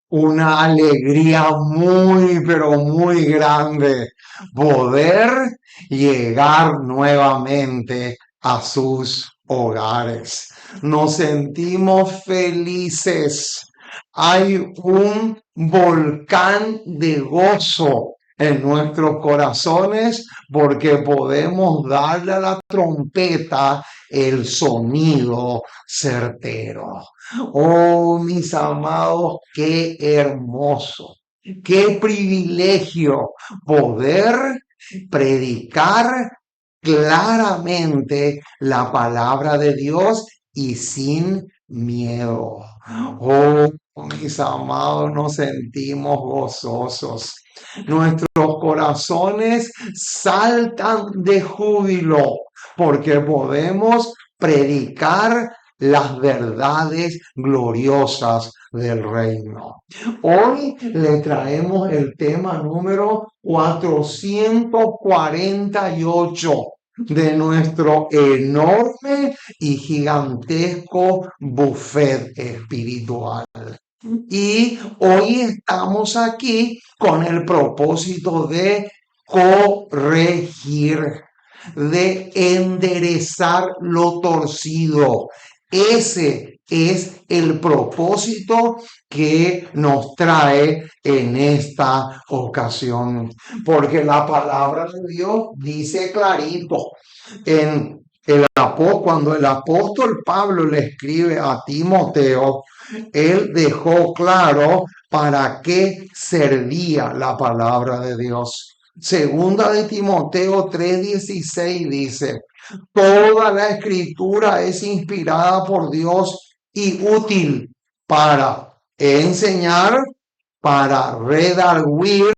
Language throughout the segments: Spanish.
una alegría muy, pero muy grande poder llegar nuevamente a sus hogares. Nos sentimos felices. Hay un volcán de gozo en nuestros corazones porque podemos darle a la trompeta el sonido certero. Oh, mis amados, qué hermoso, qué privilegio poder predicar claramente la palabra de Dios y sin miedo. Oh, mis amados, nos sentimos gozosos. Nuestros corazones saltan de júbilo porque podemos predicar las verdades gloriosas del reino. Hoy le traemos el tema número 448 de nuestro enorme y gigantesco buffet espiritual. Y hoy estamos aquí con el propósito de corregir, de enderezar lo torcido. Ese es el propósito que nos trae en esta ocasión, porque la palabra de Dios dice clarito en cuando el apóstol Pablo le escribe a Timoteo, él dejó claro para qué servía la palabra de Dios. Segunda de Timoteo 3:16 dice, toda la escritura es inspirada por Dios y útil para enseñar, para redarguir,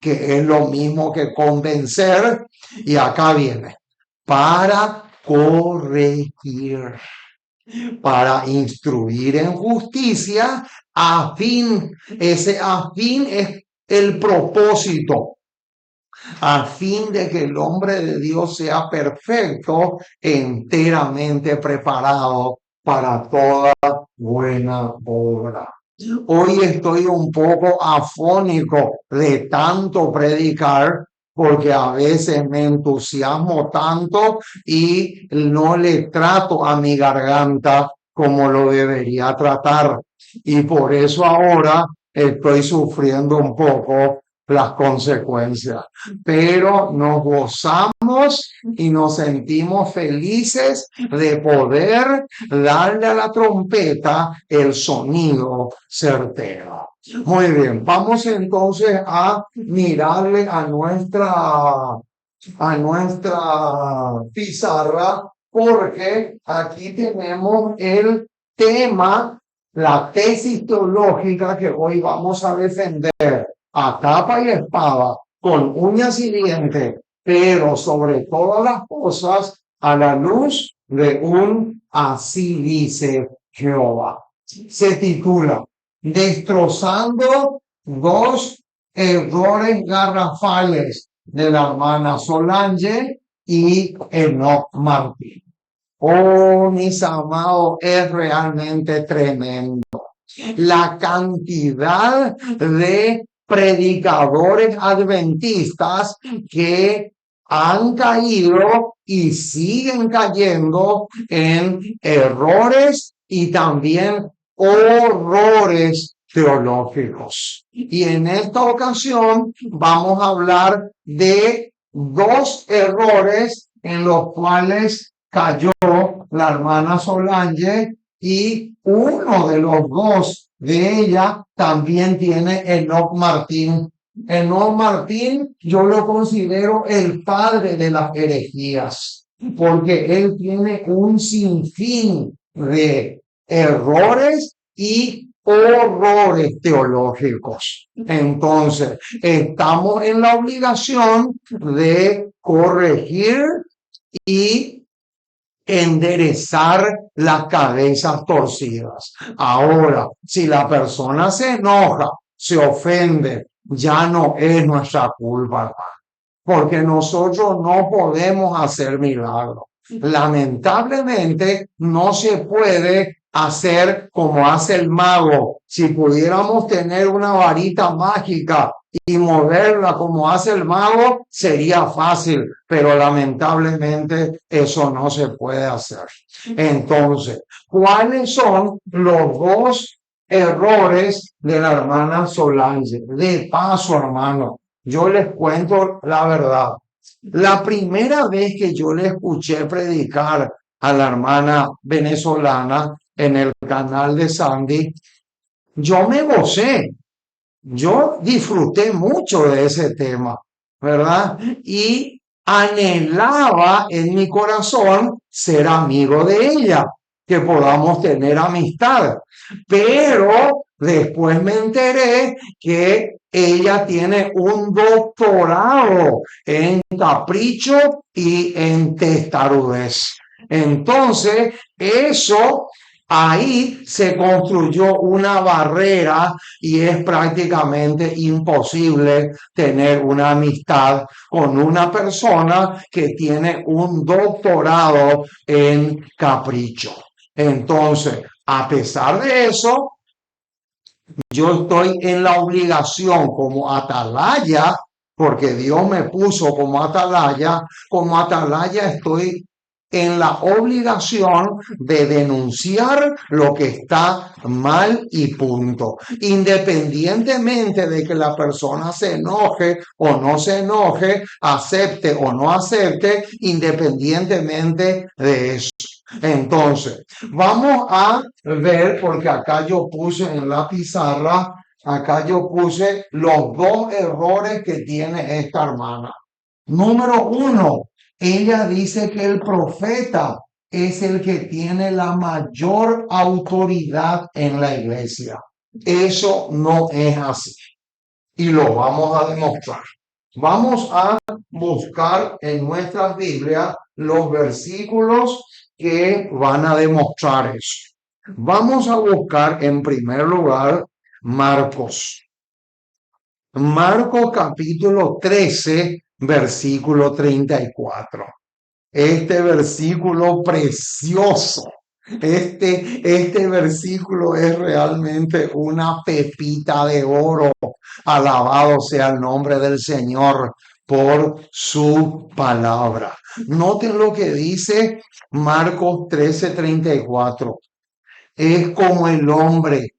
que es lo mismo que convencer, y acá viene, para corregir, para instruir en justicia, ese a fin es el propósito, a fin de que el hombre de Dios sea perfecto, enteramente preparado para toda buena obra. Hoy estoy un poco afónico de tanto predicar porque a veces me entusiasmo tanto y no le trato a mi garganta como lo debería tratar. Y por eso ahora estoy sufriendo un poco las consecuencias, pero nos gozamos y nos sentimos felices de poder darle a la trompeta el sonido certero. Muy bien, vamos entonces a mirarle a nuestra pizarra porque aquí tenemos el tema, la tesis teológica que hoy vamos a defender a capa y espada, con uñas y dientes, pero sobre todas las cosas a la luz de un así dice Jehová. Se titula Destrozando dos errores garrafales de la hermana Solange y Enoch Martín. Oh, mis amados, es realmente tremendo la cantidad de predicadores adventistas que han caído y siguen cayendo en errores y también horrores teológicos. Y en esta ocasión vamos a hablar de dos errores en los cuales cayó la hermana Solange y uno de los dos de ella también tiene Enoch Martín. Enoch Martín yo lo considero el padre de las herejías, porque él tiene un sinfín de errores y horrores teológicos. Entonces, estamos en la obligación de corregir y enderezar las cabezas torcidas. Ahora, si la persona se enoja, se ofende, ya no es nuestra culpa, hermano, porque nosotros no podemos hacer milagros. Lamentablemente, no se puede hacer como hace el mago. Si pudiéramos tener una varita mágica y moverla como hace el mago, sería fácil, pero lamentablemente eso no se puede hacer. Entonces, ¿cuáles son los dos errores de la hermana Solange? De paso, hermano, yo les cuento la verdad. La primera vez que yo le escuché predicar a la hermana venezolana en el canal de Sandy, yo me gocé, yo disfruté mucho de ese tema, ¿verdad? Y anhelaba en mi corazón ser amigo de ella, que podamos tener amistad. Pero después me enteré que ella tiene un doctorado en capricho y en testarudez. Entonces, eso ahí se construyó una barrera y es prácticamente imposible tener una amistad con una persona que tiene un doctorado en capricho. Entonces, a pesar de eso, yo estoy en la obligación como atalaya, porque Dios me puso como atalaya estoy en la obligación de denunciar lo que está mal y punto. Independientemente de que la persona se enoje o no se enoje, acepte o no acepte, independientemente de eso. Entonces, vamos a ver, porque acá yo puse en la pizarra, acá yo puse los dos errores que tiene esta hermana. Número uno, ella dice que el profeta es el que tiene la mayor autoridad en la iglesia. Eso no es así. Y lo vamos a demostrar. Vamos a buscar en nuestras Biblias los versículos que van a demostrar eso. Vamos a buscar en primer lugar Marcos. Marcos capítulo 13, versículo 34. Este versículo precioso. Este versículo es realmente una pepita de oro. Alabado sea el nombre del Señor por su palabra. Noten lo que dice Marcos 13:34. Es como el hombre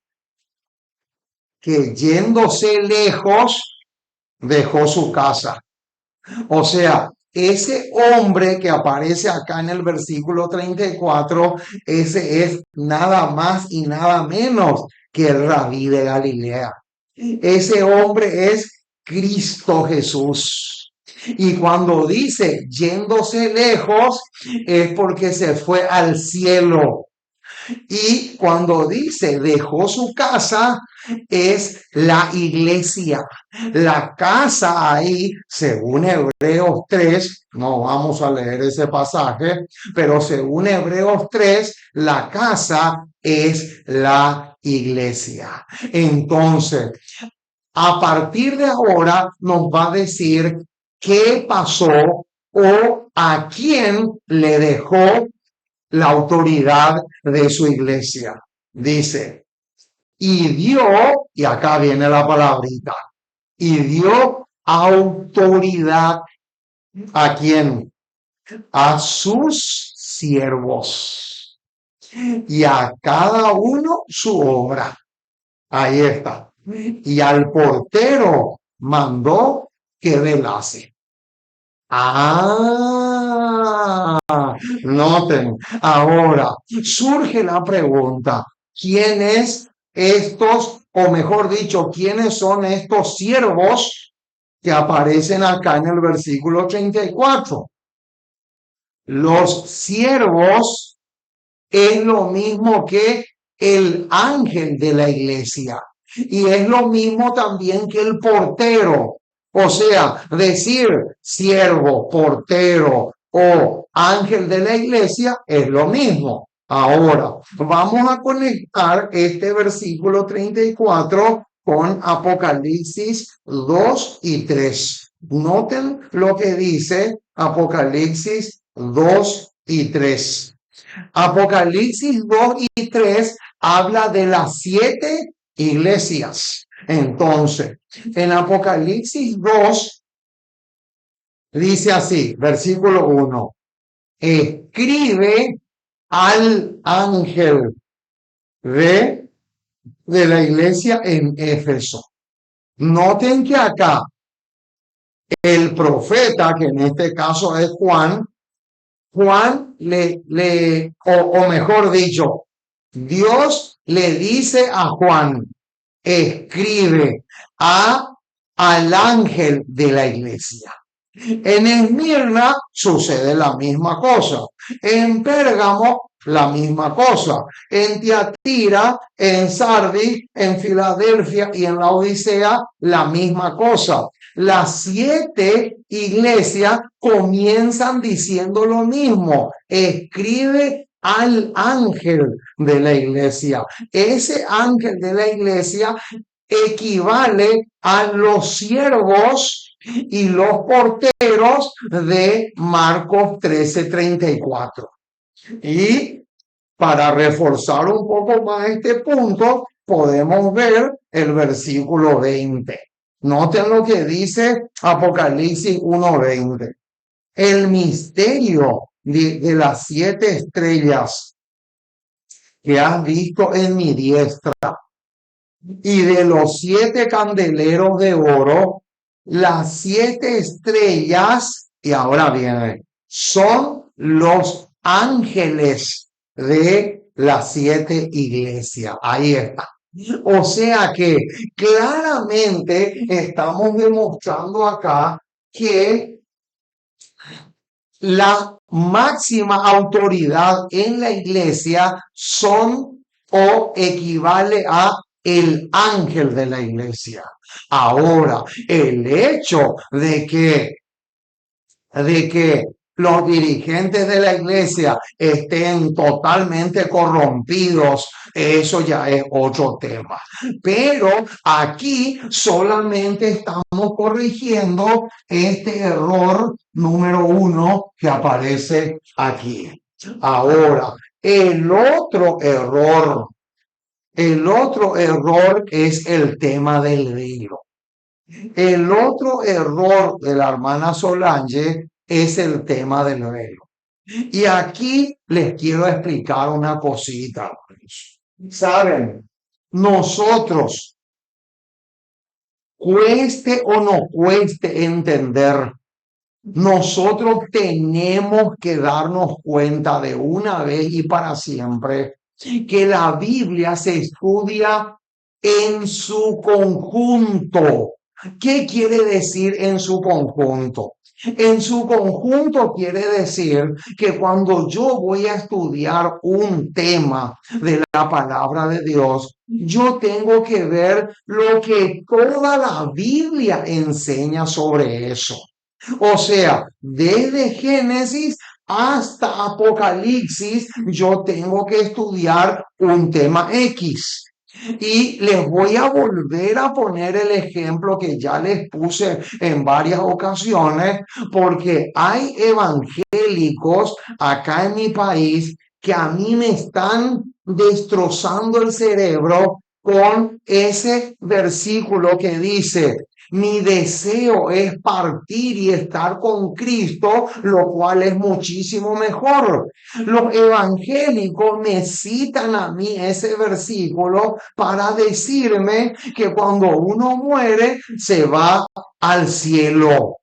que yéndose lejos dejó su casa. O sea, ese hombre que aparece acá en el versículo 34, ese es nada más y nada menos que el Rabí de Galilea. Ese hombre es Cristo Jesús. Y cuando dice yéndose lejos, es porque se fue al cielo. Y cuando dice dejó su casa, es la iglesia. La casa ahí, según Hebreos 3, no vamos a leer ese pasaje, pero según Hebreos 3, la casa es la iglesia. Entonces, a partir de ahora nos va a decir qué pasó o a quién le dejó la autoridad de su iglesia. Dice, y dio, y acá viene la palabrita, y dio autoridad a quién, a sus siervos, y a cada uno su obra. Ahí está. Y al portero mandó que velase. Noten, ahora surge la pregunta, ¿quiénes estos, o mejor dicho, quiénes son estos siervos que aparecen acá en el versículo 34? Los siervos es lo mismo que el ángel de la iglesia y es lo mismo también que el portero. O sea, decir siervo, portero o ángel de la iglesia es lo mismo. Ahora, vamos a conectar este versículo 34 con Apocalipsis 2 y 3. Noten lo que dice Apocalipsis 2 y 3. Apocalipsis 2 y 3 habla de las 7 iglesias. Entonces, en Apocalipsis 2 dice así, versículo 1, escribe al ángel de la iglesia en Éfeso. Noten que acá el profeta, que en este caso es Juan, o mejor dicho, Dios le dice a Juan, escribe al ángel de la iglesia. En Esmirna sucede la misma cosa. En Pérgamo, la misma cosa. En Tiatira, en Sardis, en Filadelfia y en la Odisea, la misma cosa. Las 7 iglesias comienzan diciendo lo mismo. Escribe al ángel de la iglesia. Ese ángel de la iglesia equivale a los siervos y los porteros de Marcos 13:34. Y para reforzar un poco más este punto, podemos ver el versículo 20. Noten lo que dice Apocalipsis 1:20. El misterio de las 7 estrellas que has visto en mi diestra y de los 7 candeleros de oro, las 7 estrellas, y ahora viene, son los ángeles de las 7 iglesias. Ahí está. O sea que claramente estamos demostrando acá que la máxima autoridad en la iglesia son o equivale a el ángel de la iglesia. Ahora, el hecho de que los dirigentes de la iglesia estén totalmente corrompidos, eso ya es otro tema. Pero aquí solamente estamos corrigiendo este error número 1 que aparece aquí. Ahora, el otro error es el tema del velo. El otro error de la hermana Solange es el tema del velo. Y aquí les quiero explicar una cosita. Saben, nosotros, cueste o no cueste entender, nosotros tenemos que darnos cuenta de una vez y para siempre que la Biblia se estudia en su conjunto. ¿Qué quiere decir en su conjunto? En su conjunto quiere decir que cuando yo voy a estudiar un tema de la palabra de Dios, yo tengo que ver lo que toda la Biblia enseña sobre eso. O sea, desde Génesis hasta Apocalipsis, yo tengo que estudiar un tema X. Y les voy a volver a poner el ejemplo que ya les puse en varias ocasiones, porque hay evangélicos acá en mi país que a mí me están destrozando el cerebro con ese versículo que dice: mi deseo es partir y estar con Cristo, lo cual es muchísimo mejor. Los evangélicos me citan a mí ese versículo para decirme que cuando uno muere se va al cielo.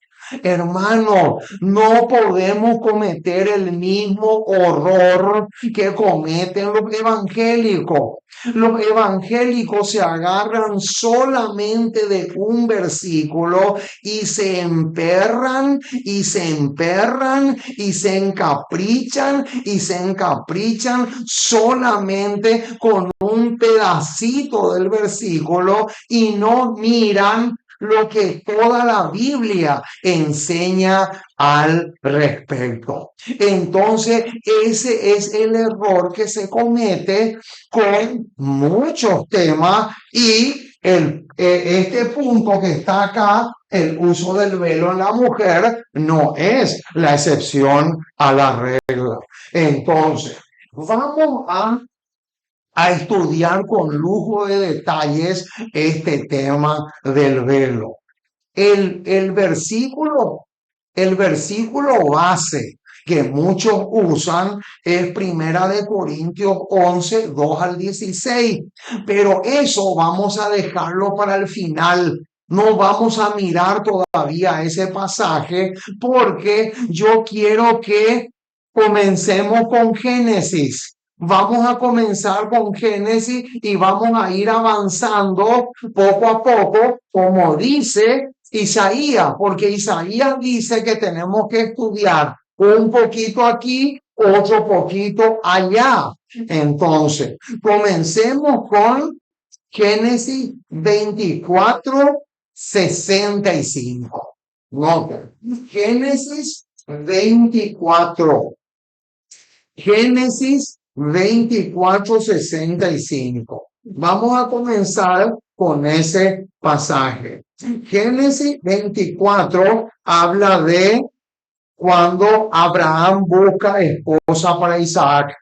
Hermano, no podemos cometer el mismo horror que cometen los evangélicos. Los evangélicos se agarran solamente de un versículo y se emperran y se emperran y se encaprichan y se encaprichan solamente con un pedacito del versículo y no miran lo que toda la Biblia enseña al respecto. Entonces, ese es el error que se comete con muchos temas y este punto que está acá, el uso del velo en la mujer, no es la excepción a la regla. Entonces, Vamos a estudiar con lujo de detalles este tema del velo. El versículo, el versículo base que muchos usan es Primera de Corintios 11, 2 al 16, pero eso vamos a dejarlo para el final. No vamos a mirar todavía ese pasaje porque yo quiero que comencemos con Génesis. Vamos a comenzar con Génesis y vamos a ir avanzando poco a poco, como dice Isaías, porque Isaías dice que tenemos que estudiar un poquito aquí, otro poquito allá. Entonces, comencemos con Génesis 24, 65. Nota, Génesis 24. Génesis 24, 65. Vamos a comenzar con ese pasaje. Génesis 24 habla de cuando Abraham busca esposa para Isaac,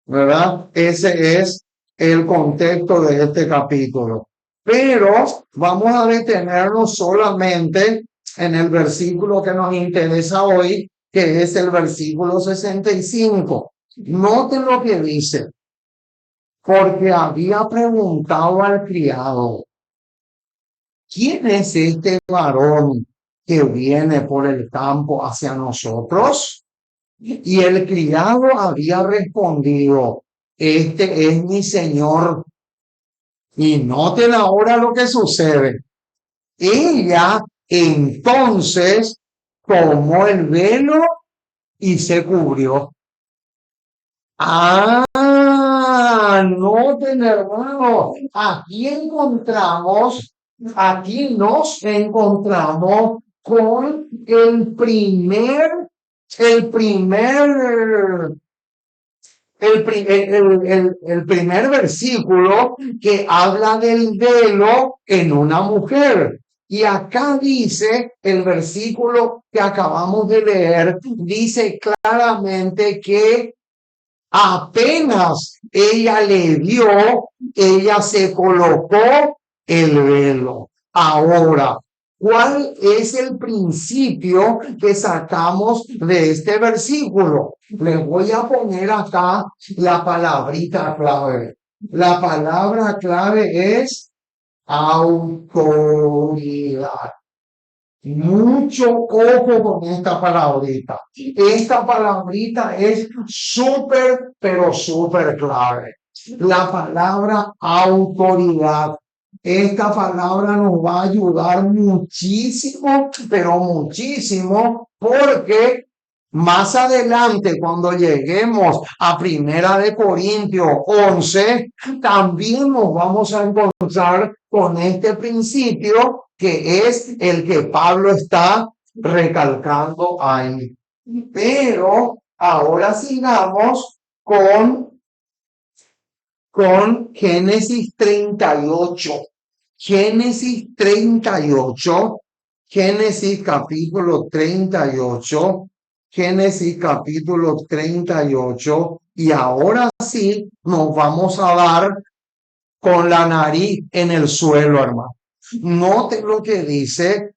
¿verdad? Ese es el contexto de este capítulo. Pero vamos a detenernos solamente en el versículo que nos interesa hoy, que es el versículo 65. Noten lo que dice, porque había preguntado al criado, ¿quién es este varón que viene por el campo hacia nosotros? Y el criado había respondido, este es mi señor. Y noten ahora lo que sucede. Ella entonces tomó el velo y se cubrió. Noten, hermano, aquí nos encontramos con el primer versículo que habla del velo en una mujer. Y acá dice, el versículo que acabamos de leer, dice claramente que apenas ella le dio, ella se colocó el velo. Ahora, ¿cuál es el principio que sacamos de este versículo? Les voy a poner acá la palabrita clave. La palabra clave es autoridad. Mucho ojo con esta palabrita. Esta palabrita es súper, pero súper clave. La palabra autoridad. Esta palabra nos va a ayudar muchísimo, pero muchísimo, porque más adelante, cuando lleguemos a Primera de Corintios 11, también nos vamos a encontrar con este principio que es el que Pablo está recalcando ahí. Pero ahora sigamos con Génesis 38. Génesis 38, Génesis capítulo 38, Génesis capítulo 38, y ahora sí nos vamos a dar con la nariz en el suelo, hermano. Noten lo que dice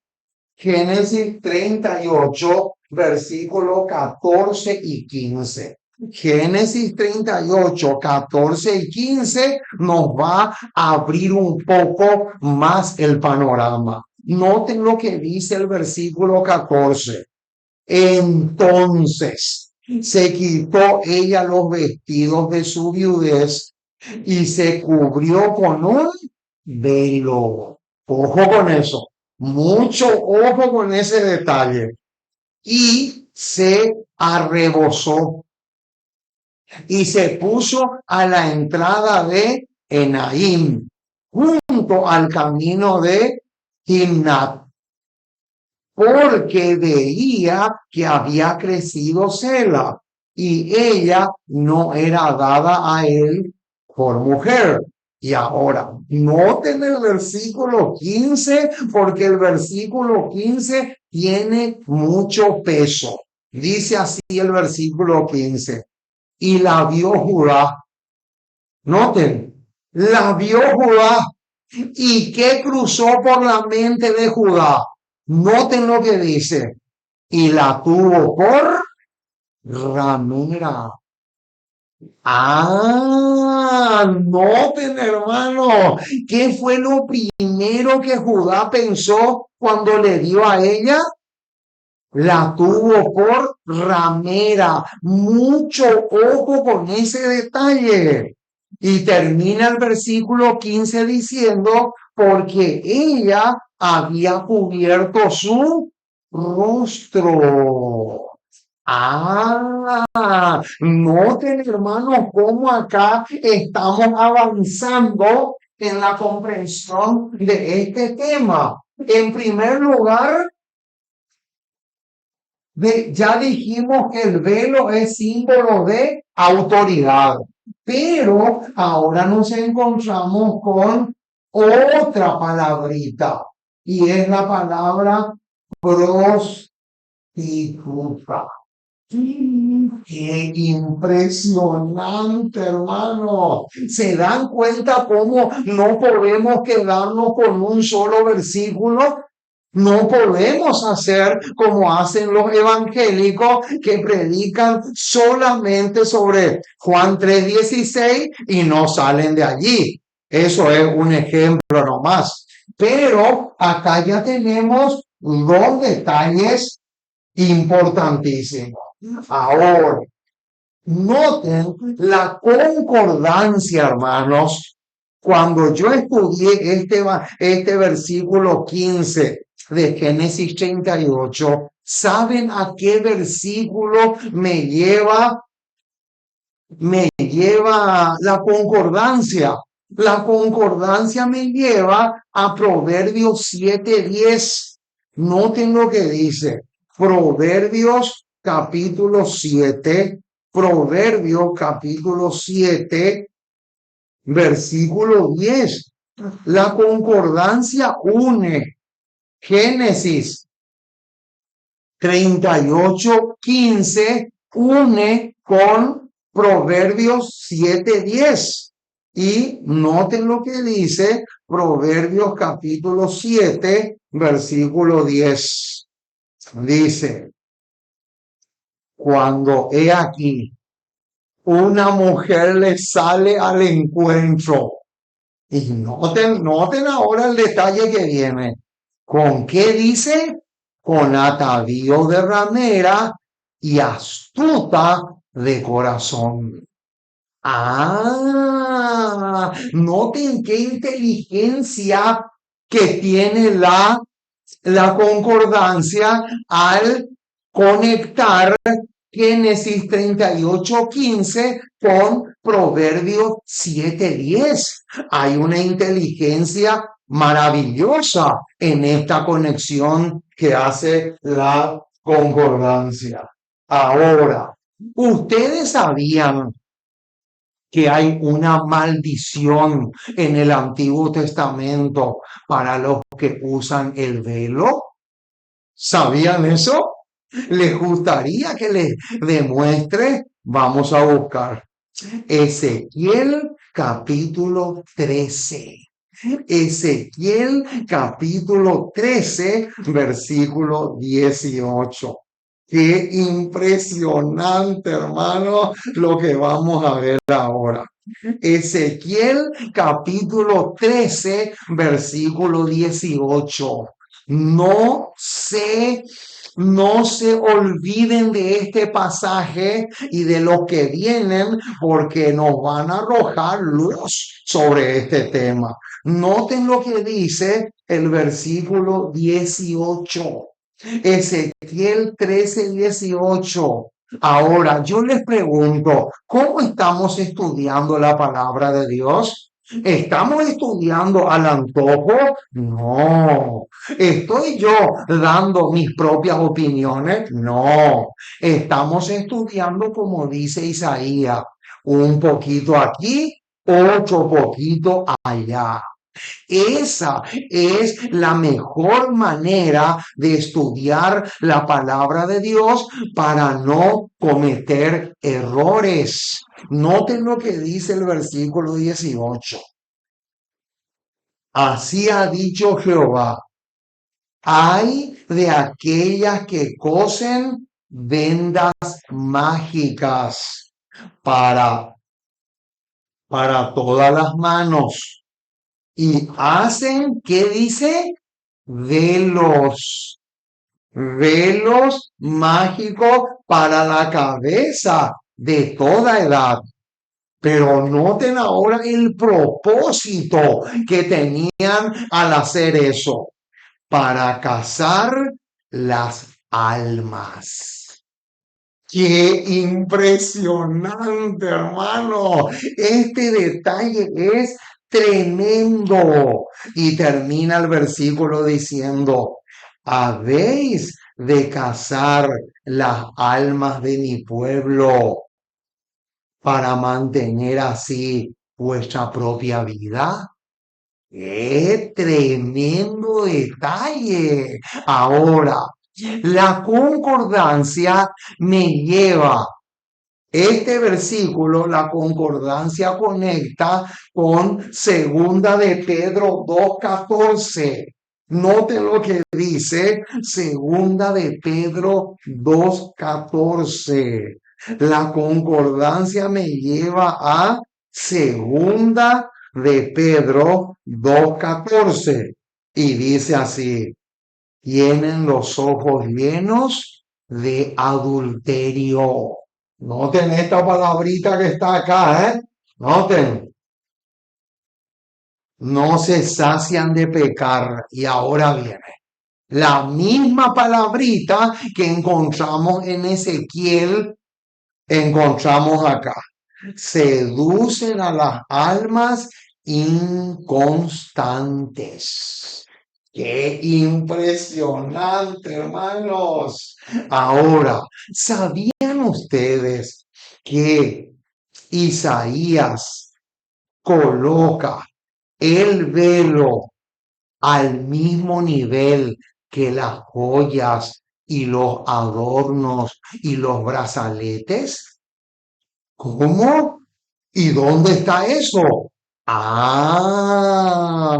Génesis 38, versículos 14 y 15. Génesis 38, 14 y 15 nos va a abrir un poco más el panorama. Noten lo que dice el versículo 14. Entonces se quitó ella los vestidos de su viudez y se cubrió con un velo. Ojo con eso. Mucho ojo con ese detalle. Y se arrebozó y se puso a la entrada de Enaim, junto al camino de Timnat, porque veía que había crecido Sela y ella no era dada a él por mujer. Y ahora, noten el versículo 15, porque el versículo 15 tiene mucho peso. Dice así el versículo 15. y la vio Judá. Noten, la vio Judá. ¿Y qué cruzó por la mente de Judá? Noten lo que dice. Y la tuvo por ramera. Noten, hermano, ¿qué fue lo primero que Judá pensó cuando le dio a ella? La tuvo por ramera. Mucho ojo con ese detalle. Y termina el versículo 15 diciendo, porque ella había cubierto su rostro. Noten, hermanos, cómo acá estamos avanzando en la comprensión de este tema. En primer lugar, ya dijimos que el velo es símbolo de autoridad, pero ahora nos encontramos con otra palabrita y es la palabra prostituta. Qué impresionante, hermano. ¿Se dan cuenta cómo no podemos quedarnos con un solo versículo? No podemos hacer como hacen los evangélicos que predican solamente sobre Juan 3:16 y no salen de allí. Eso es un ejemplo nomás. Pero acá ya tenemos dos detalles importantísimos. Ahora, noten la concordancia, hermanos. Cuando yo estudié este versículo 15 de Génesis 38, ¿saben a qué versículo me lleva? Me lleva la concordancia. La concordancia me lleva a Proverbios 7:10. Noten lo que dice. Proverbios capítulo 7, Proverbios capítulo 7, versículo 10. La concordancia une Génesis 38:15, une con Proverbios 7:10. Y noten lo que dice Proverbios capítulo 7, versículo 10. Dice, cuando he aquí, una mujer le sale al encuentro. Y noten ahora el detalle que viene. ¿Con qué dice? Con atavío de ramera y astuta de corazón. Noten qué inteligencia que tiene la concordancia al conectar Génesis 38:15 con Proverbios 7:10. Hay una inteligencia maravillosa en esta conexión que hace la concordancia. Ahora, ustedes sabían que hay una maldición en el Antiguo Testamento para los que usan el velo. ¿Sabían eso? ¿Les gustaría que les demuestre? Vamos a buscar Ezequiel capítulo 13. Ezequiel capítulo 13, versículo 18. Qué impresionante, hermano, lo que vamos a ver ahora. Ezequiel capítulo 13, versículo 18. No se olviden de este pasaje y de los que vienen porque nos van a arrojar luz sobre este tema. Noten lo que dice el versículo 18. Ezequiel 13:18. Ahora, yo les pregunto, ¿cómo estamos estudiando la palabra de Dios? ¿Estamos estudiando al antojo? No. ¿Estoy yo dando mis propias opiniones? No. Estamos estudiando como dice Isaías, un poquito aquí, otro poquito allá. Esa es la mejor manera de estudiar la palabra de Dios para no cometer errores. Noten lo que dice el versículo 18. Así ha dicho Jehová: hay de aquellas que cosen vendas mágicas para, para todas las manos y hacen, ¿qué dice? Velos, velos mágicos para la cabeza de toda edad. Pero noten ahora el propósito que tenían al hacer eso: para cazar las almas. ¡Qué impresionante, hermano! Este detalle es tremendo. Y termina el versículo diciendo: habéis de cazar las almas de mi pueblo para mantener así vuestra propia vida. ¡Qué tremendo detalle! Ahora, la concordancia me lleva, este versículo, la concordancia conecta con segunda de Pedro 2:14. Noten lo que dice segunda de Pedro 2:14. La concordancia me lleva a segunda de Pedro 2:14 y dice así: tienen los ojos llenos de adulterio. Noten esta palabrita que está acá, ¿eh? Noten, no se sacian de pecar. Y ahora viene la misma palabrita que encontramos en Ezequiel, encontramos acá. Seducen a las almas inconstantes. ¡Qué impresionante, hermanos! Ahora, ¿sabían ustedes que Isaías coloca el velo al mismo nivel que las joyas y los adornos y los brazaletes? ¿Cómo? ¿Y dónde está eso? Ah,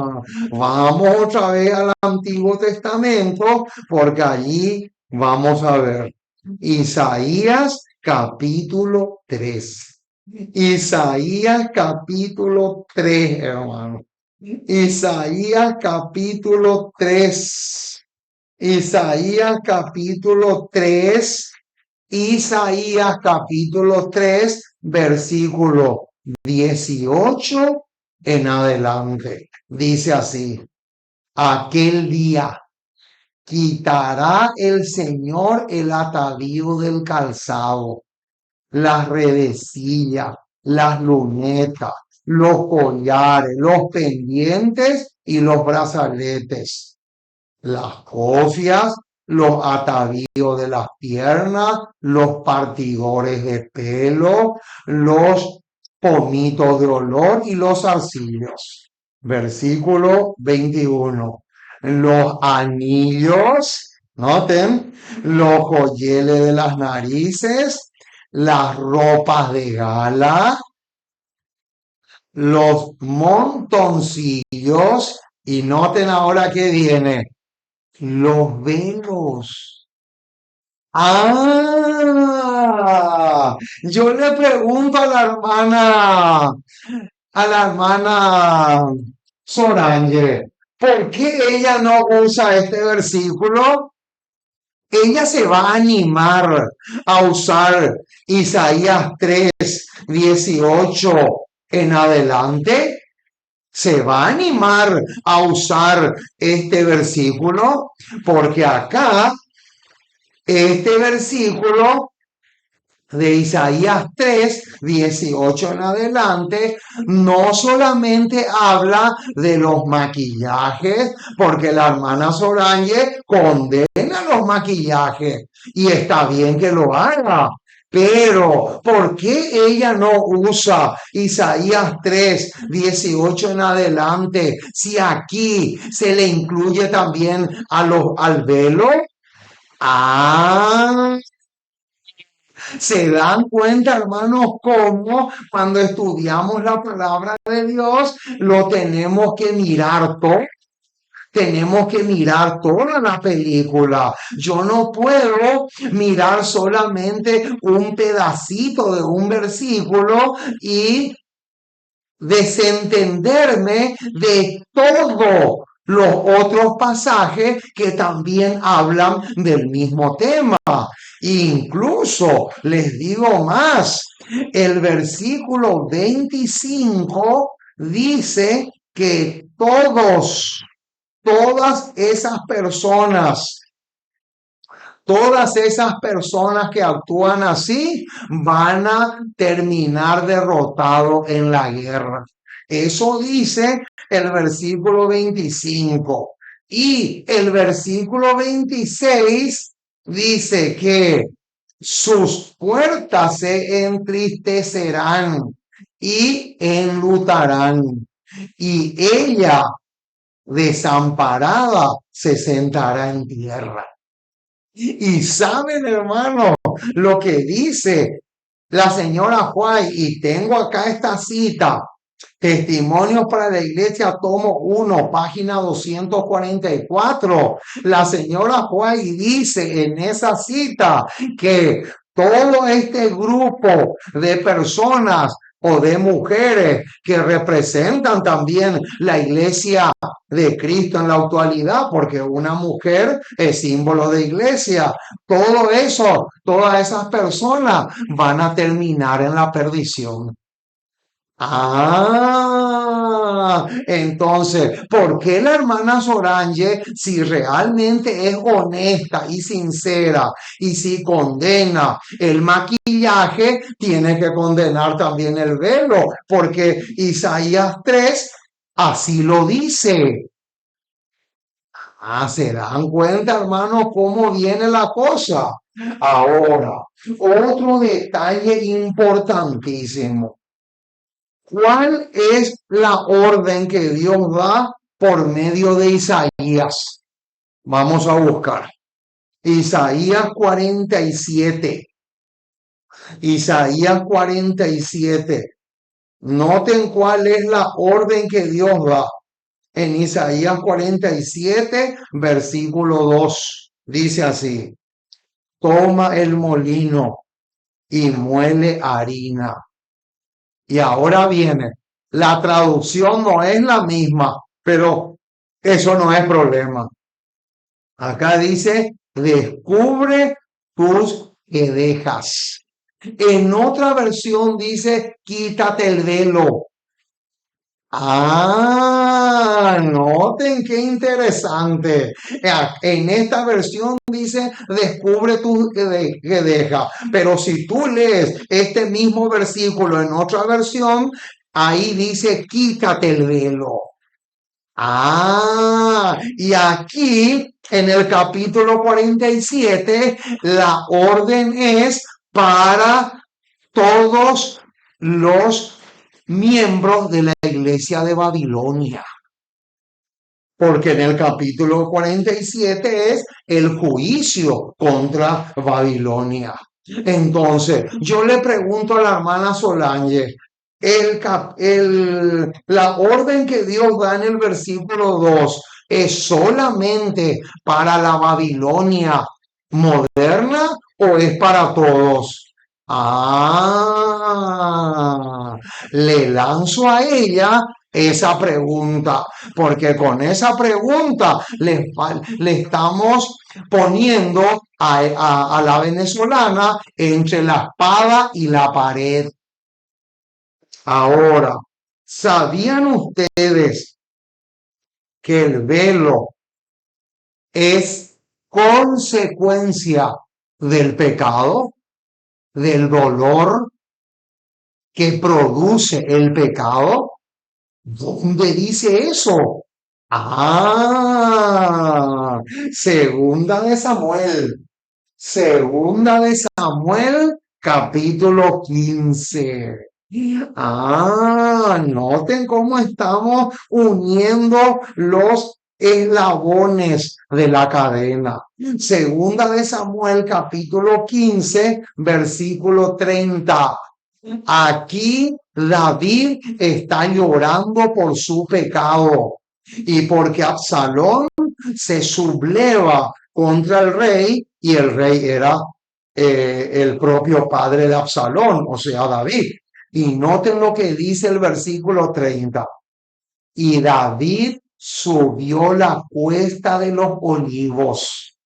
vamos otra vez al Antiguo Testamento, porque allí vamos a ver Isaías capítulo 3. Isaías capítulo 3, hermano. Isaías capítulo 3. Isaías capítulo 3. Isaías capítulo 3, versículo 18 en adelante. Dice así: aquel día quitará el Señor el atavío del calzado, las redecillas, las lunetas, los collares, los pendientes y los brazaletes, las cofias, los atavíos de las piernas, los partidores de pelo, los pomitos de olor y los zarcillos. Versículo 21. Los anillos, noten, los joyeles de las narices, las ropas de gala, los montoncillos, y noten ahora que viene, los velos. Ah, yo le pregunto a la hermana Sorange, ¿por qué ella no usa este versículo? Ella se va a animar a usar Isaías 3:18 en adelante. Se va a animar a usar este versículo, porque acá este versículo de Isaías 3:18 en adelante, no solamente habla de los maquillajes, porque la hermana Sorange condena los maquillajes, y está bien que lo haga, Pero, ¿por qué ella no usa Isaías 3, 18 en adelante? Si aquí se le incluye también al velo. Ah, se dan cuenta, hermanos, cómo cuando estudiamos la palabra de Dios, lo tenemos que mirar todo. Tenemos que mirar toda la película. Yo no puedo mirar solamente un pedacito de un versículo y desentenderme de todos los otros pasajes que también hablan del mismo tema. Incluso les digo más, el versículo 25 dice que todas esas personas que actúan así van a terminar derrotados en la guerra. Eso dice el versículo 25. Y el versículo 26 dice que sus puertas se entristecerán y enlutarán. Y ella, desamparada, se sentará en tierra. Y saben, hermano, lo que dice la señora White, y tengo acá esta cita, Testimonios para la Iglesia, tomo 1, página 244. La señora White dice en esa cita que todo este grupo de personas o de mujeres que representan también la iglesia de Cristo en la actualidad, porque una mujer es símbolo de iglesia. Todo eso, todas esas personas van a terminar en la perdición. Entonces, ¿por qué la hermana Sorange, si realmente es honesta y sincera y si condena el maquillaje, tiene que condenar también el velo? Porque Isaías 3 así lo dice. ¿Se dan cuenta, hermanos, cómo viene la cosa? Ahora, otro detalle importantísimo. ¿Cuál es la orden que Dios da por medio de Isaías? Vamos a buscar. Isaías 47. Isaías 47. Noten cuál es la orden que Dios da. En Isaías 47, versículo 2. Dice así: toma el molino y muele harina. Y ahora viene, la traducción no es la misma, pero eso no es problema. Acá dice, descubre tus quedejas. En otra versión dice, quítate el velo. Noten qué interesante. En esta versión dice, descubre tu quedeja. Pero si tú lees este mismo versículo en otra versión, ahí dice, quítate el velo. Y aquí en el capítulo 47, la orden es para todos los miembros de la iglesia de Babilonia. Porque en el capítulo 47 es el juicio contra Babilonia. Entonces, yo le pregunto a la hermana Solange, la orden que Dios da en el versículo 2 es solamente para la Babilonia moderna o es para todos. Le lanzo a ella esa pregunta, porque con esa pregunta le estamos poniendo a la venezolana entre la espada y la pared. Ahora, ¿sabían ustedes que el velo es consecuencia del pecado, del dolor que produce el pecado? ¿Dónde dice eso? Segunda de Samuel. Segunda de Samuel capítulo 15. Noten cómo estamos uniendo los eslabones de la cadena. Segunda de Samuel, capítulo 15, versículo 30. Aquí David está llorando por su pecado y porque Absalón se subleva contra el rey, y el rey era el propio padre de Absalón, o sea, David. Y noten lo que dice el versículo 30. Y David subió la cuesta de los olivos.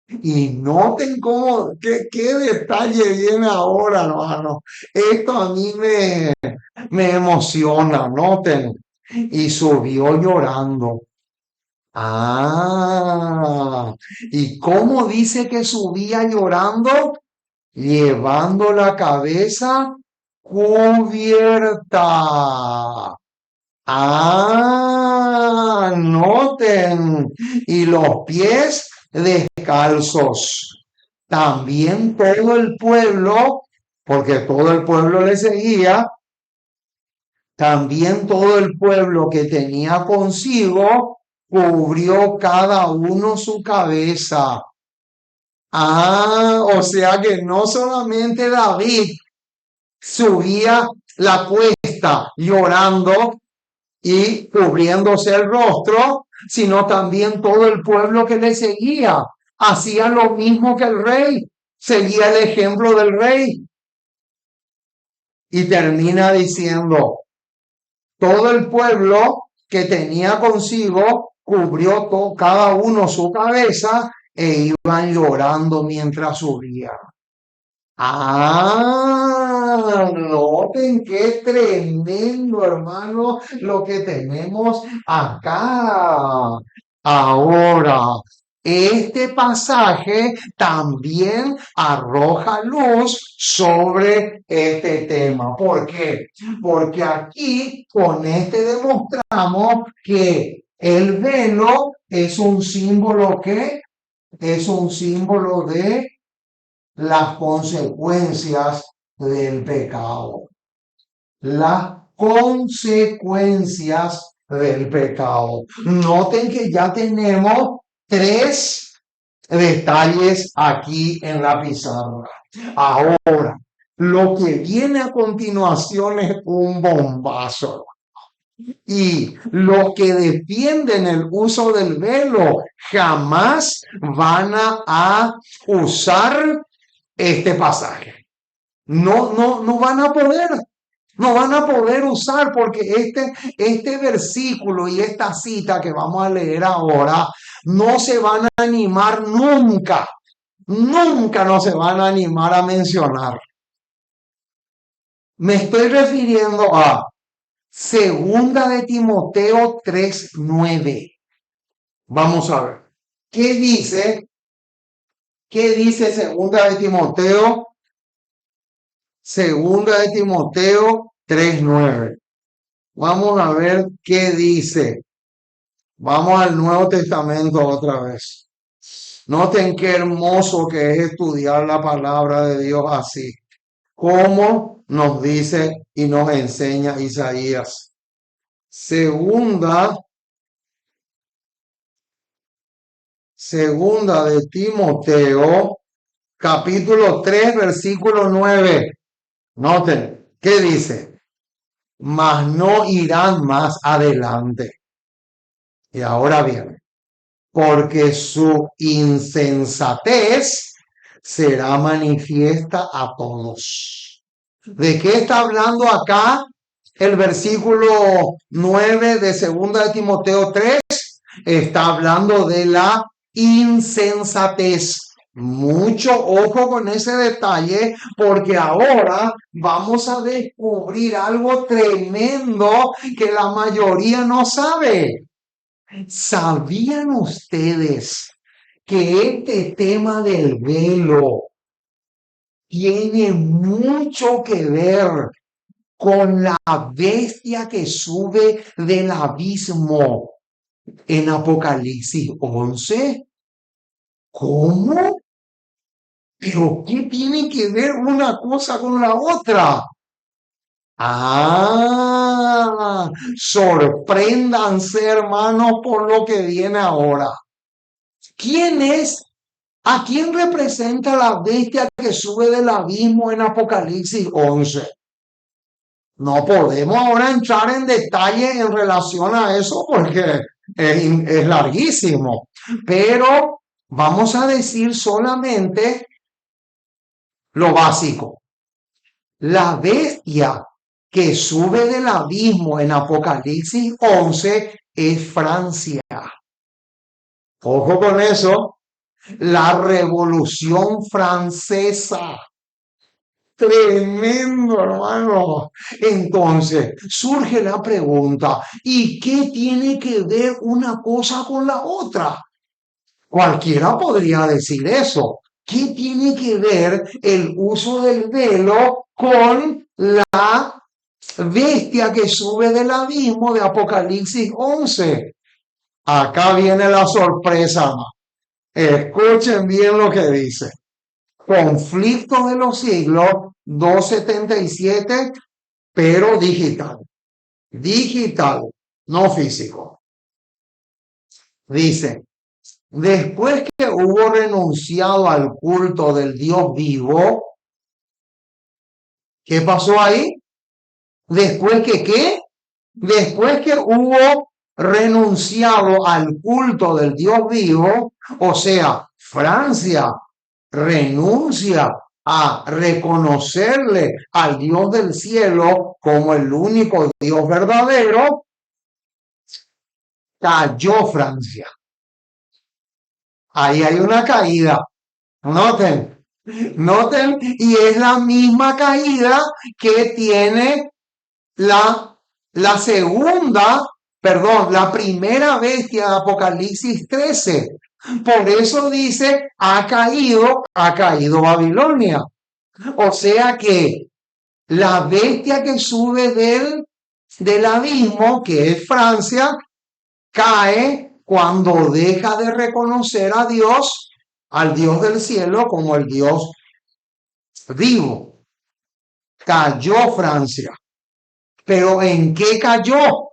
Y noten cómo, qué detalle viene ahora, hermano. Esto a mí me emociona, noten. Y subió llorando. ¿Y cómo dice que subía llorando? Llevando la cabeza cubierta. Noten. Y los pies descalzos. También todo el pueblo, porque todo el pueblo le seguía, también todo el pueblo que tenía consigo cubrió cada uno su cabeza. O sea que no solamente David subía la cuesta llorando y cubriéndose el rostro, sino también todo el pueblo que le seguía. Hacía lo mismo que el rey, seguía el ejemplo del rey. Y termina diciendo, todo el pueblo que tenía consigo cubrió cada uno su cabeza e iban llorando mientras subían. Noten qué tremendo, hermano, lo que tenemos acá. Ahora, este pasaje también arroja luz sobre este tema. ¿Por qué? Porque aquí con este demostramos que el velo es un símbolo que es un símbolo de las consecuencias del pecado. Las consecuencias del pecado. Noten que ya tenemos 3 detalles aquí en la pizarra. Ahora, lo que viene a continuación es un bombazo. Y los que defienden el uso del velo jamás van a usar este pasaje. No van a poder. No van a poder usar porque este versículo y esta cita que vamos a leer ahora no se van a animar nunca. Nunca no se van a animar a mencionar. Me estoy refiriendo a Segunda de Timoteo 3:9. Vamos a ver. ¿Qué dice? ¿Qué dice Segunda de Timoteo? Segunda de Timoteo 3:9. Vamos a ver qué dice. Vamos al Nuevo Testamento otra vez. Noten qué hermoso que es estudiar la palabra de Dios así. Como nos dice y nos enseña Isaías. Segunda de Timoteo, capítulo 3, versículo 9. Noten, ¿qué dice? Mas no irán más adelante. Y ahora bien, porque su insensatez será manifiesta a todos. ¿De qué está hablando acá el versículo 9 de 2 de Timoteo 3? Está hablando de la insensatez. Mucho ojo con ese detalle, porque ahora vamos a descubrir algo tremendo que la mayoría no sabe. ¿Sabían ustedes que este tema del velo tiene mucho que ver con la bestia que sube del abismo en Apocalipsis 11? ¿Cómo? Pero ¿qué tiene que ver una cosa con la otra? Ah, sorpréndanse, hermanos, por lo que viene ahora. ¿Quién es? ¿A quién representa la bestia que sube del abismo en Apocalipsis 11? No podemos ahora entrar en detalle en relación a eso porque es larguísimo, pero vamos a decir solamente lo básico. La bestia que sube del abismo en Apocalipsis 11 es Francia. Ojo con eso, la Revolución Francesa. Tremendo, hermano. Entonces, surge la pregunta, ¿y qué tiene que ver una cosa con la otra? Cualquiera podría decir eso. ¿Qué tiene que ver el uso del velo con la bestia que sube del abismo de Apocalipsis 11? Acá viene la sorpresa. Escuchen bien lo que dice. Conflicto de los siglos 277, pero digital. Digital, no físico. Dice, después que hubo renunciado al culto del Dios vivo, ¿qué pasó ahí? Después que ¿qué? Después que hubo renunciado al culto del Dios vivo, o sea, Francia renuncia a reconocerle al Dios del cielo como el único Dios verdadero, cayó Francia. Ahí hay una caída. Noten, noten, y es la misma caída que tiene la segunda, perdón, la primera bestia de Apocalipsis 13. Por eso dice, ha caído Babilonia. O sea que la bestia que sube del abismo, que es Francia, cae cuando deja de reconocer a Dios, al Dios del cielo, como el Dios vivo. Cayó Francia. ¿Pero en qué cayó?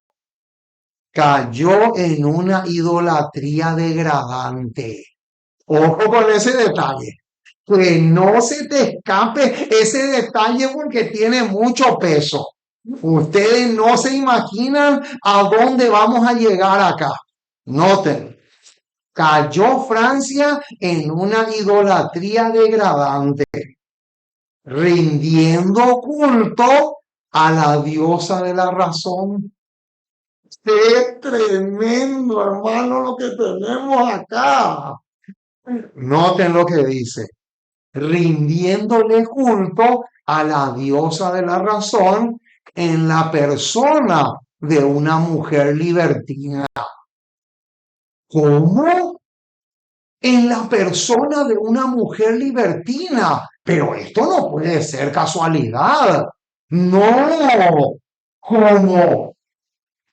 Cayó en una idolatría degradante. Ojo con ese detalle. Que no se te escape ese detalle porque tiene mucho peso. Ustedes no se imaginan a dónde vamos a llegar acá. Noten, cayó Francia en una idolatría degradante, rindiendo culto a la diosa de la razón. ¡Qué tremendo, hermano, lo que tenemos acá! Noten lo que dice, rindiéndole culto a la diosa de la razón en la persona de una mujer libertina. ¿Cómo? En la persona de una mujer libertina. Pero esto no puede ser casualidad. No. ¿Cómo?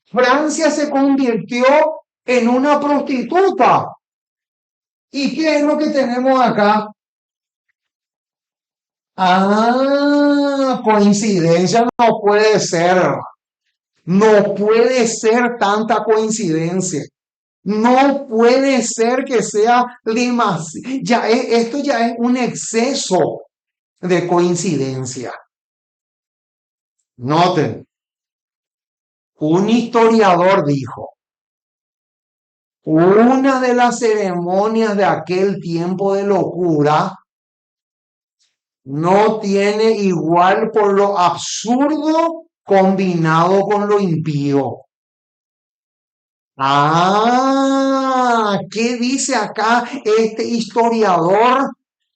Francia se convirtió en una prostituta. ¿Y qué es lo que tenemos acá? Ah, coincidencia no puede ser. No puede ser tanta coincidencia. No puede ser que sea demasiado. Esto ya es un exceso de coincidencia. Noten, un historiador dijo, una de las ceremonias de aquel tiempo de locura no tiene igual por lo absurdo combinado con lo impío. Ah, ¿qué dice acá este historiador?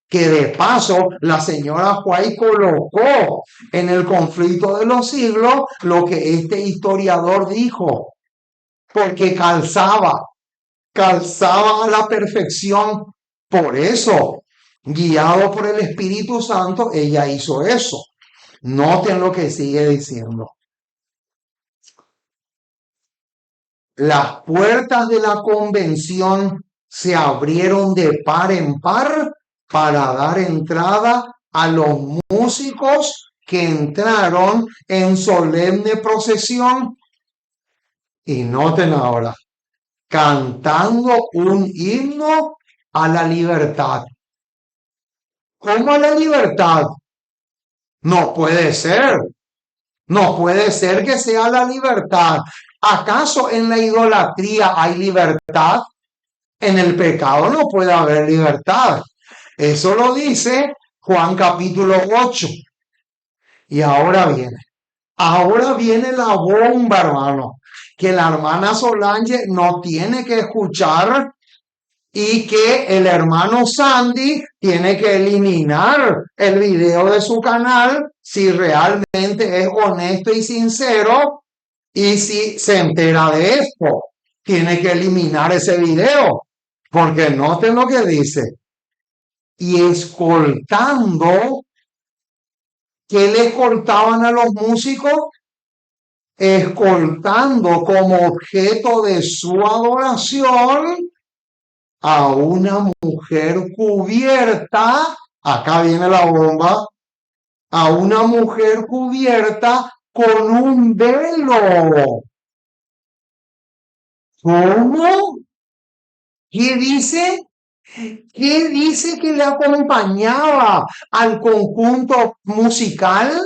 Que de paso la señora White colocó en el conflicto de los siglos lo que este historiador dijo, porque calzaba a la perfección. Por eso, guiado por el Espíritu Santo, ella hizo eso. Noten lo que sigue diciendo. Las puertas de la convención se abrieron de par en par para dar entrada a los músicos que entraron en solemne procesión. Y noten ahora, cantando un himno a la libertad. ¿Cómo a la libertad? No puede ser. No puede ser que sea la libertad. ¿Acaso en la idolatría hay libertad? En el pecado no puede haber libertad. Eso lo dice Juan capítulo 8. Y ahora viene la bomba, hermano, que la hermana Solange no tiene que escuchar y que el hermano Sandy tiene que eliminar el video de su canal si realmente es honesto y sincero y si se entera de esto. Tiene que eliminar ese video, porque noten lo que dice. Y escoltando, ¿qué le escoltaban a los músicos? Escoltando como objeto de su adoración a una mujer cubierta, acá viene la bomba, a una mujer cubierta con un velo. ¿Cómo? ¿Qué dice? ¿Qué dice que le acompañaba al conjunto musical?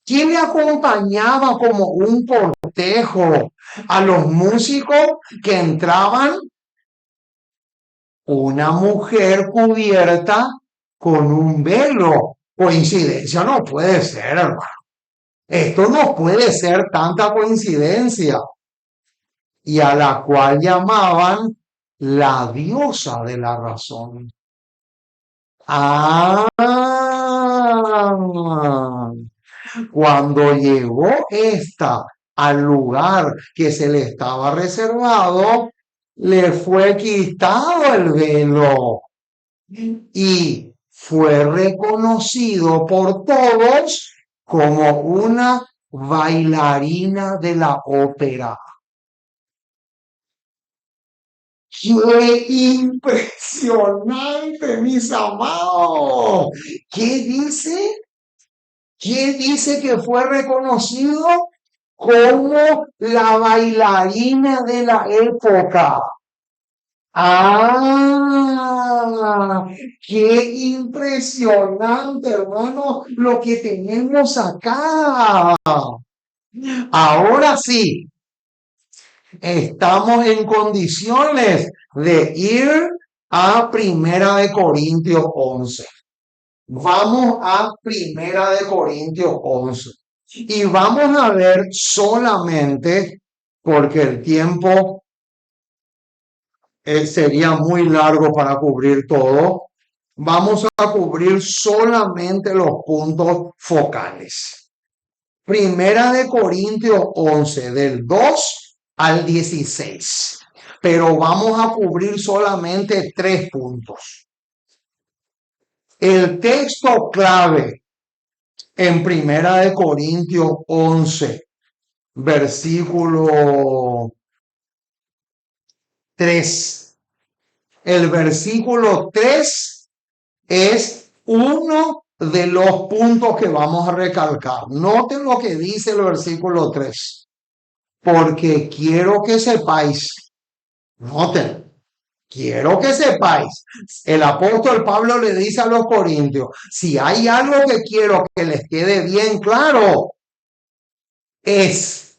¿Quién le acompañaba como un cortejo a los músicos que entraban? Una mujer cubierta con un velo. Coincidencia no puede ser, hermano. Esto no puede ser tanta coincidencia. Y a la cual llamaban la diosa de la razón. Ah, cuando llegó esta al lugar que se le estaba reservado, le fue quitado el velo y fue reconocido por todos como una bailarina de la ópera. ¡Qué impresionante, mis amados! ¿Qué dice? ¿Qué dice que fue reconocido como la bailarina de la época? ¡Ah! ¡Qué impresionante, hermano, lo que tenemos acá! Ahora sí, estamos en condiciones de ir a Primera de Corintios 11. Vamos a Primera de Corintios 11 y vamos a ver solamente, porque el tiempo sería muy largo para cubrir todo, vamos a cubrir solamente los puntos focales. Primera de Corintios 11, del 2 al 16, pero vamos a cubrir solamente 3 puntos. El texto clave en Primera de Corintios 11, versículo 3. El versículo 3 es uno de los puntos que vamos a recalcar. Noten lo que dice el versículo 3. Porque quiero que sepáis, noten, quiero que sepáis, el apóstol Pablo le dice a los corintios, si hay algo que quiero que les quede bien claro, es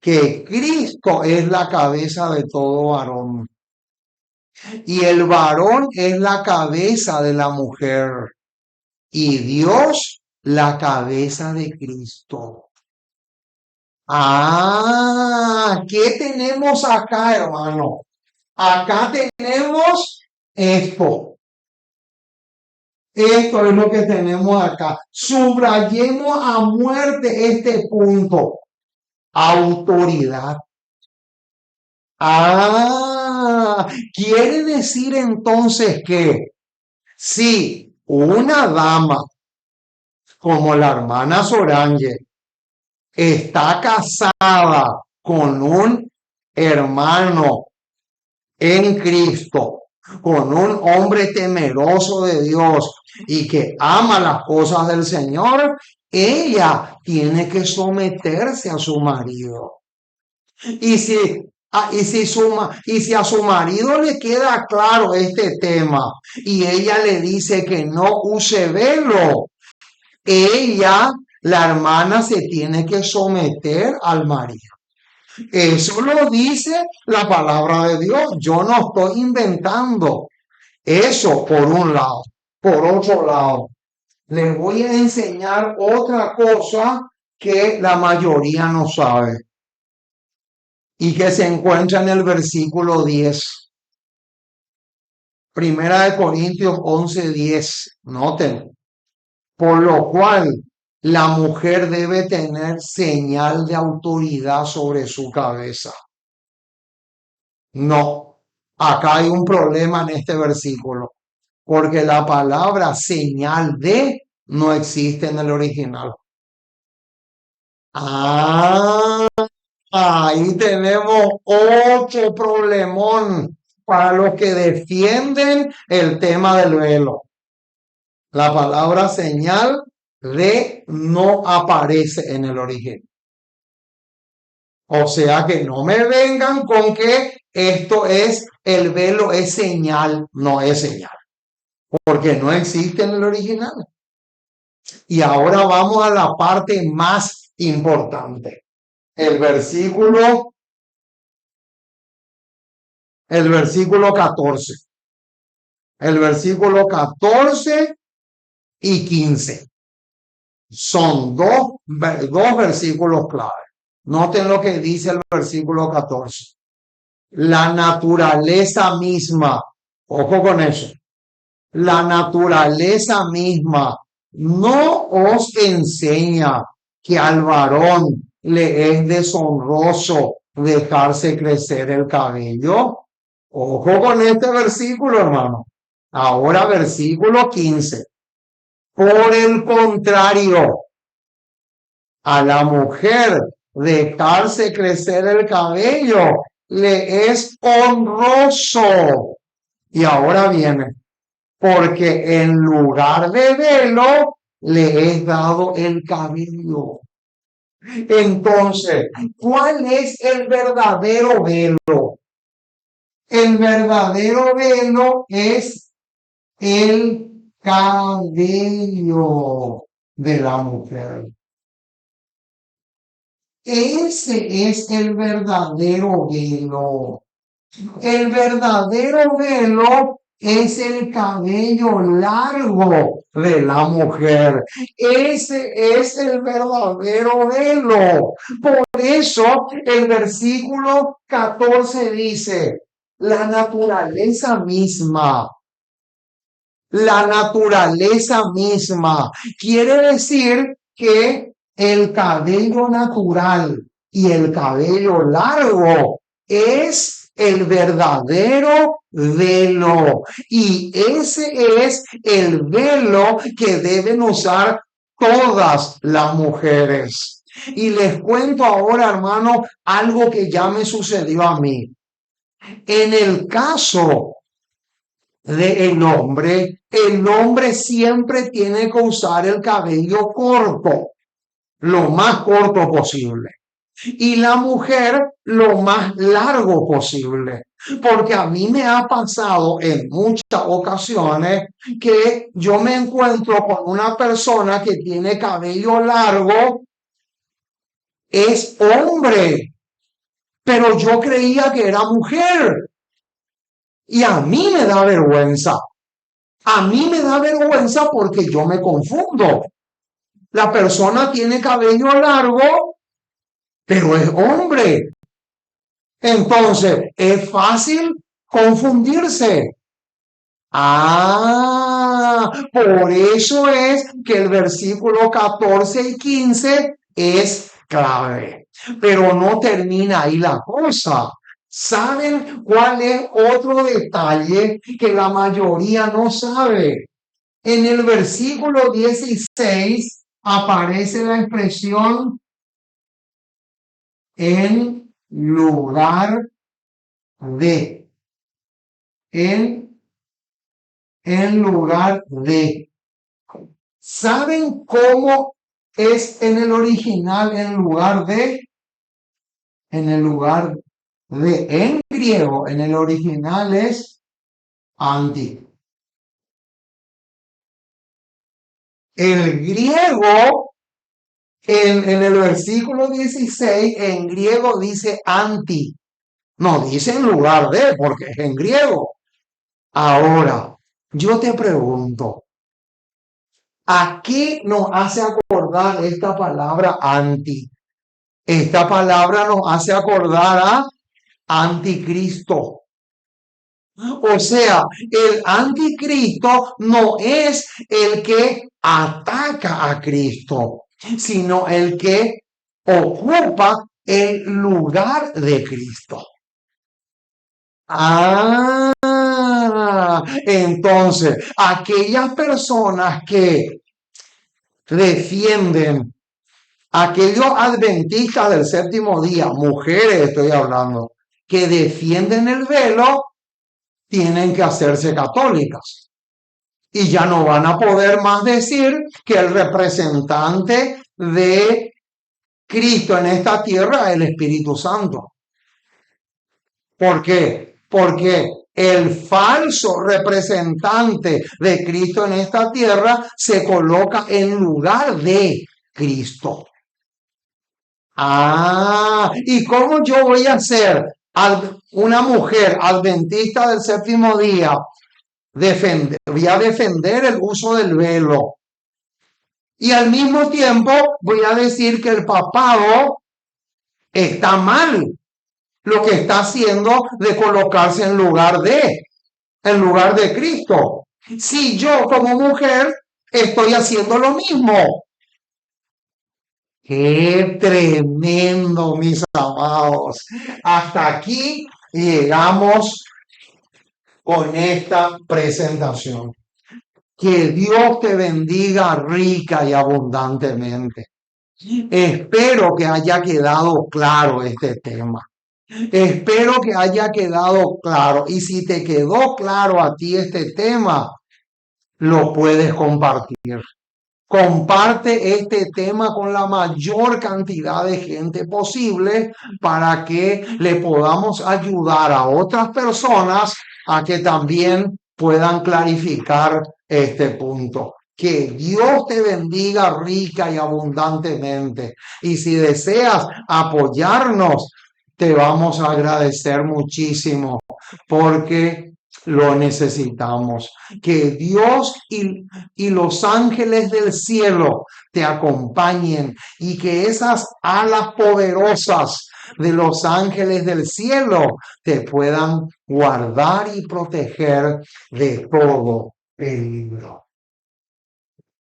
que Cristo es la cabeza de todo varón. Y el varón es la cabeza de la mujer. Y Dios la cabeza de Cristo. Ah, ¿qué tenemos acá, hermano? Acá tenemos esto. Esto es lo que tenemos acá. Subrayemos a muerte este punto. Autoridad. Ah, quiere decir entonces que si una dama como la hermana Sorange está casada con un hermano en Cristo con un hombre temeroso de Dios y que ama las cosas del Señor, ella tiene que someterse a su marido. Y si a su marido le queda claro este tema y ella le dice que no use velo, ella, la hermana, se tiene que someter al marido. Eso lo dice la palabra de Dios. Yo no estoy inventando eso por un lado. Por otro lado, les voy a enseñar otra cosa que la mayoría no sabe y que se encuentra en el versículo 10. Primera de Corintios 11:10. Noten. Por lo cual la mujer debe tener señal de autoridad sobre su cabeza. No, acá hay un problema en este versículo, porque la palabra señal de no existe en el original. Ah, ahí tenemos otro problemón para los que defienden el tema del velo. La palabra señal de no aparece en el origen. O sea que no me vengan con que esto es, el velo es señal, no es señal, porque no existe en el original. Y ahora vamos a la parte más importante. El versículo 14. El versículo 14 y 15. Son dos versículos clave. Noten lo que dice el versículo 14. La naturaleza misma, ojo con eso, la naturaleza misma no os enseña que al varón le es deshonroso dejarse crecer el cabello. Ojo con este versículo, hermano. Ahora versículo 15. Por el contrario, a la mujer dejarse crecer el cabello le es honroso. Y ahora viene, porque en lugar de velo le es dado el cabello. Entonces, ¿cuál es el verdadero velo? El verdadero velo es el cabello de la mujer. Ese es el verdadero velo. El verdadero velo es el cabello largo de la mujer. Ese es el verdadero velo. Por eso el versículo 14 dice, la naturaleza misma. La naturaleza misma. Quiere decir que el cabello natural y el cabello largo es el verdadero velo. Y ese es el velo que deben usar todas las mujeres. Y les cuento ahora, hermano, algo que ya me sucedió a mí. En el caso del hombre, el hombre siempre tiene que usar el cabello corto, lo más corto posible. Y la mujer lo más largo posible. Porque a mí me ha pasado en muchas ocasiones que yo me encuentro con una persona que tiene cabello largo, es hombre, pero yo creía que era mujer. Y a mí me da vergüenza. A mí me da vergüenza porque yo me confundo. La persona tiene cabello largo, pero es hombre. Entonces, es fácil confundirse. Por eso es que el versículo 14 y 15 es clave. Pero no termina ahí la cosa. ¿Saben cuál es otro detalle que la mayoría no sabe? En el versículo 16 aparece la expresión en lugar de. En en lugar de. ¿Saben cómo es en el original en lugar de? En el lugar de, en griego, en el original es anti. El griego, en el versículo 16, en griego dice anti. No dice en lugar de, porque es en griego. Ahora, yo te pregunto, ¿a qué nos hace acordar esta palabra anti? Esta palabra nos hace acordar a anticristo. O sea, el anticristo no es el que ataca a Cristo, sino el que ocupa el lugar de Cristo. Entonces, aquellas personas que defienden, aquellos adventistas del séptimo día, mujeres estoy hablando, que defienden el velo, tienen que hacerse católicas. Y ya no van a poder más decir que el representante de Cristo en esta tierra es el Espíritu Santo. ¿Por qué? Porque el falso representante de Cristo en esta tierra se coloca en lugar de Cristo. ¿Y cómo yo voy a ser una mujer adventista del séptimo día? Voy a defender el uso del velo. Y al mismo tiempo voy a decir que el papado está mal. Lo que está haciendo de colocarse en lugar de Cristo. Si yo como mujer estoy haciendo lo mismo. Qué tremendo, mis amados. Hasta aquí llegamos con esta presentación. Que Dios te bendiga rica y abundantemente. Espero que haya quedado claro este tema. Espero que haya quedado claro. Y si te quedó claro a ti este tema, lo puedes compartir. Comparte este tema con la mayor cantidad de gente posible para que le podamos ayudar a otras personas a que también puedan clarificar este punto. Que Dios te bendiga rica y abundantemente. Y si deseas apoyarnos, te vamos a agradecer muchísimo porque lo necesitamos. Que Dios y los ángeles del cielo te acompañen y que esas alas poderosas de los ángeles del cielo te puedan guardar y proteger de todo peligro.